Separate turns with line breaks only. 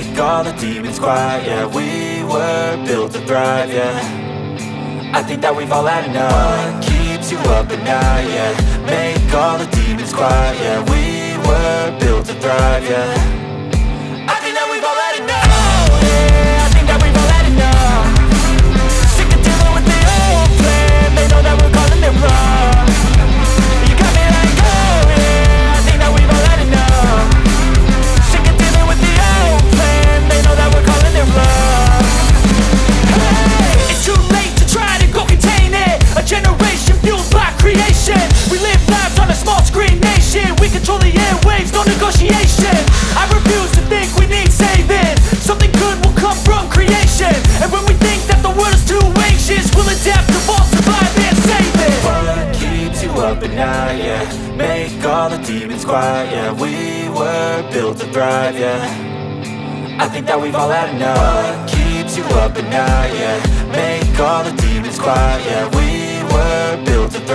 make all the demons quiet. Yeah, we were built to thrive, yeah. I think that we've all had enough. What keeps you up at night, yeah. Make all the demons quiet, yeah. We were built to thrive, yeah. I think that we've all had enough. Oh yeah, I think that we've all had enough. Sick of dealing with the old plan. They know that we're calling it wrong. You got me like, oh yeah, I think that we've all had enough. Sick of dealing with the old plan. They know that we're calling it wrong. Hey, it's too late to try to go contain it. A generation fueled by creation. We live lives on a small screen nation. We control the airwaves, no negotiation. I refuse to think we need saving. Something good will come from creation. And when we think that the world is too anxious, we'll adapt, evolve, survive and save it. What keeps you up at night, yeah. Make all the demons quiet, yeah. We were built to thrive, yeah. I think that we've all had enough. What keeps you up at night, yeah. Make all the demons quiet, yeah. We were built to thrive.